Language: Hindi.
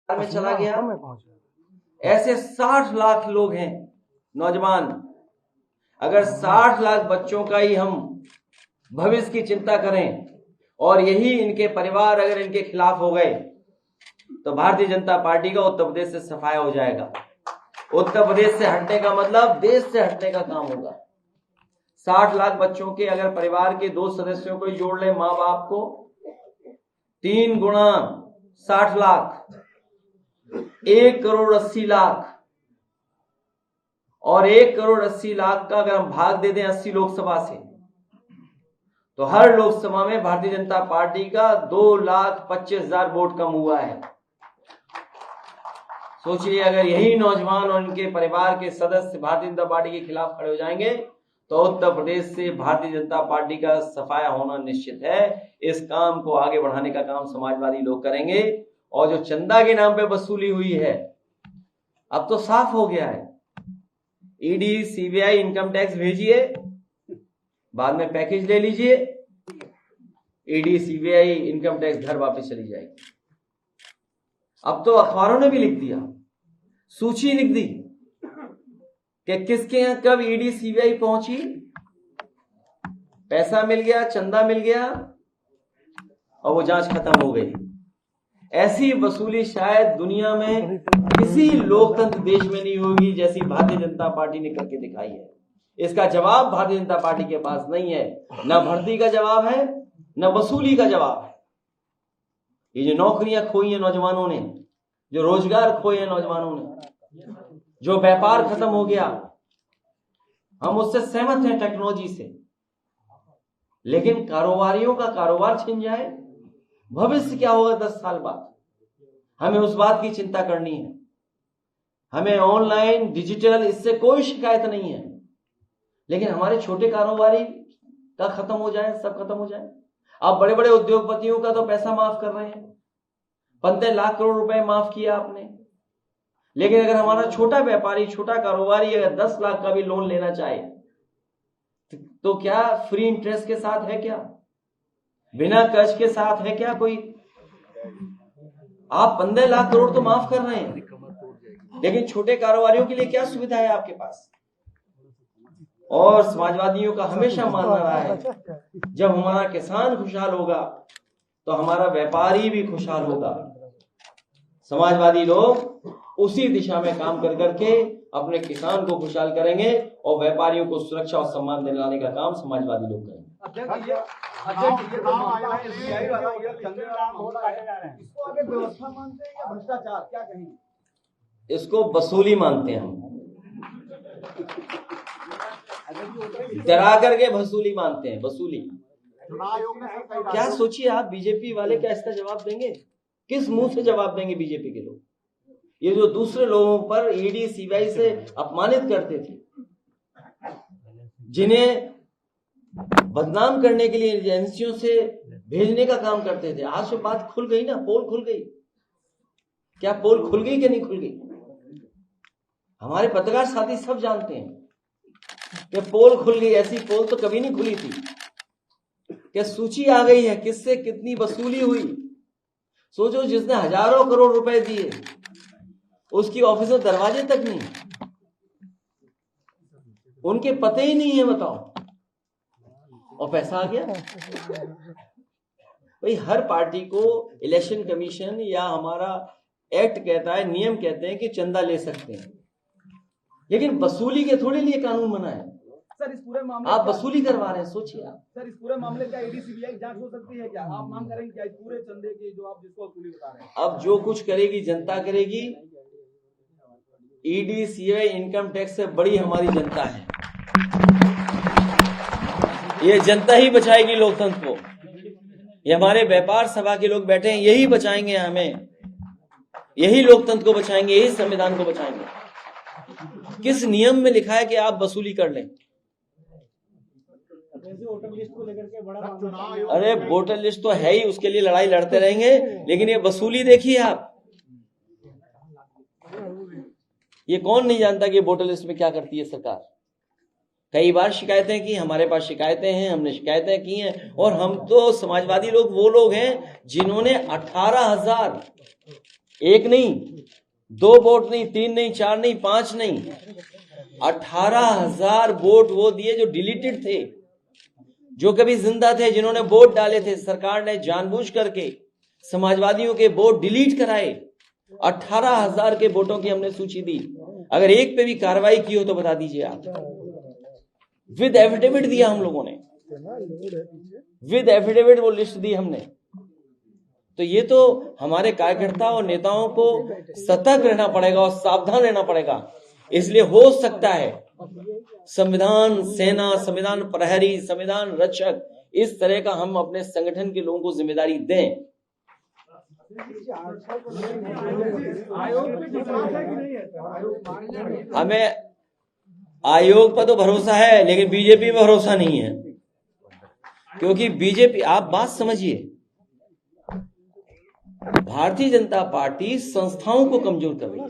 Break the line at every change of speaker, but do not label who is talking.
में चला गया। ऐसे 60 लाख लोग हैं नौजवान। अगर 60 लाख बच्चों का ही हम भविष्य की चिंता करें और यही इनके परिवार अगर इनके खिलाफ हो गए तो भारतीय जनता पार्टी का उत्तर प्रदेश से सफाया हो जाएगा। उत्तर प्रदेश से हटने का मतलब देश से हटने का काम होगा। 60 लाख बच्चों के अगर परिवार के 2 सदस्यों को ही जोड़ ले, माँ बाप को, 3 गुणा 60 लाख, 1 करोड़ 80 लाख, और 1 करोड़ 80 लाख का अगर हम भाग दे दें 80 लोकसभा से, तो हर लोकसभा में भारतीय जनता पार्टी का 2,25,000 वोट कम हुआ है। सोचिए, अगर यही नौजवान और इनके परिवार के सदस्य भारतीय जनता पार्टी के खिलाफ खड़े हो जाएंगे तो उत्तर प्रदेश से भारतीय जनता पार्टी का सफाया होना निश्चित है। इस काम को आगे बढ़ाने का काम समाजवादी लोग करेंगे। और जो चंदा के नाम पे वसूली हुई है, अब तो साफ हो गया है। ईडी, सीबीआई, इनकम टैक्स भेजिए, बाद में पैकेज ले लीजिए, ईडी, सीबीआई, इनकम टैक्स घर वापस चली जाएगी। अब तो अखबारों ने भी लिख दिया, सूची लिख दी कि किसके यहां कब ईडी, सीबीआई पहुंची, पैसा मिल गया, चंदा मिल गया और वो जांच खत्म हो गई। ऐसी वसूली शायद दुनिया में किसी लोकतंत्र देश में नहीं होगी जैसी भारतीय जनता पार्टी ने करके दिखाई है। इसका जवाब भारतीय जनता पार्टी के पास नहीं है। न भर्ती का जवाब है, न वसूली का जवाब है। ये जो नौकरियां खोई हैं नौजवानों ने, जो रोजगार खोए हैं नौजवानों ने, जो व्यापार खत्म हो गया, हम उससे सहमत हैं टेक्नोलॉजी से, लेकिन कारोबारियों का कारोबार छिन जाए, भविष्य क्या होगा 10 साल बाद, हमें उस बात की चिंता करनी है। हमें ऑनलाइन, डिजिटल, इससे कोई शिकायत नहीं है, लेकिन हमारे छोटे कारोबारी का खत्म हो जाए, सब खत्म हो जाए। आप बड़े बड़े उद्योगपतियों का तो पैसा माफ कर रहे हैं, 15 लाख करोड़ रुपए माफ किया आपने, लेकिन अगर हमारा छोटा व्यापारी, छोटा कारोबारी अगर 10 लाख का भी लोन लेना चाहे तो क्या फ्री इंटरेस्ट के साथ है, क्या बिना कर्ज के साथ है, क्या कोई? आप 15 लाख करोड़ तो माफ कर रहे हैं, लेकिन छोटे कारोबारियों के लिए क्या सुविधा है आपके पास? और समाजवादियों का हमेशा मानना रहा है, जब हमारा किसान खुशहाल होगा तो हमारा व्यापारी भी खुशहाल होगा। समाजवादी लोग उसी दिशा में काम कर करके अपने किसान को खुशहाल करेंगे और व्यापारियों को सुरक्षा और सम्मान दिलाने का काम समाजवादी लोग करेंगे। इसको वसूली मानते हैं हम, डरा करके वसूली मानते हैं। वसूली क्या? सोचिए आप, बीजेपी वाले क्या इसका जवाब देंगे? किस मुंह से जवाब देंगे बीजेपी के लोग? ये जो दूसरे लोगों पर ईडी, सीबीआई से अपमानित करते थे, जिन्हें बदनाम करने के लिए एजेंसियों से भेजने का काम करते थे, आज तो बात खुल गई ना, पोल खुल गई। क्या पोल खुल गई कि नहीं खुल गई? हमारे पत्रकार साथी सब जानते हैं कि पोल खुल गई। ऐसी पोल तो कभी नहीं खुली थी कि सूची आ गई है किससे कितनी वसूली हुई। सोचो, जिसने हजारों करोड़ रुपए दिए उसकी ऑफिस में दरवाजे तक नहीं, उनके पते ही नहीं है, बताओ, और पैसा आ गया। भाई, हर पार्टी को इलेक्शन कमीशन या हमारा एक्ट कहता है, नियम कहते हैं कि चंदा ले सकते हैं, लेकिन वसूली के थोड़े लिए कानून बना है।
सर, इस पूरे मामले
आप वसूली करवा रहे हैं, सोचिए आप।
सर, इस पूरे मामले का ईडी, सीबीआई जांच हो सकती है क्या? आप मांग करेंगे क्या इस पूरे चंदे की, जो आप जिसको वसूली बता रहे हैं?
अब जो कुछ करेगी जनता करेगी। ईडी, सीबीआई, इनकम टैक्स से बड़ी हमारी जनता है। ये जनता ही बचाएगी लोकतंत्र को। ये हमारे व्यापार सभा के लोग बैठे हैं, यही बचाएंगे हमें, यही लोकतंत्र को बचाएंगे, यही संविधान को बचाएंगे। किस नियम में लिखा है कि आप वसूली कर लें? अरे वोटर लिस्ट तो है ही, उसके लिए लड़ाई लड़ते रहेंगे, लेकिन ये वसूली देखिए आप। ये कौन नहीं जानता कि वोटर लिस्ट में क्या करती है सरकार? कई बार शिकायतें की, हमारे पास शिकायतें हैं, हमने शिकायतें की हैं। और हम तो समाजवादी लोग वो लोग हैं जिन्होंने 18,000 एक नहीं, 2 वोट नहीं, 3 नहीं, 4 नहीं, 5 नहीं, 18,000 वोट वो दिए जो डिलीटेड थे, जो कभी जिंदा थे, जिन्होंने वोट डाले थे। सरकार ने जानबूझ करके समाजवादियों के वोट डिलीट कराए। 18,000 के वोटों की हमने सूची दी। अगर एक पे भी कार्रवाई की हो तो बता दीजिए आप। विद एफिडेविट दिया हम लोगों ने, विद एफिडेविट वो लिस्ट दी हमने। तो ये तो हमारे कार्यकर्ता और नेताओं को सतर्क रहना पड़ेगा और सावधान रहना पड़ेगा। इसलिए हो सकता है संविधान सेना, संविधान प्रहरी, संविधान रक्षक, इस तरह का हम अपने संगठन के लोगों को जिम्मेदारी दें। हमें आयोग पर तो भरोसा है, लेकिन बीजेपी पर भरोसा नहीं है। क्योंकि बीजेपी, आप बात समझिए, भारतीय जनता पार्टी संस्थाओं को कमजोर कर रही है।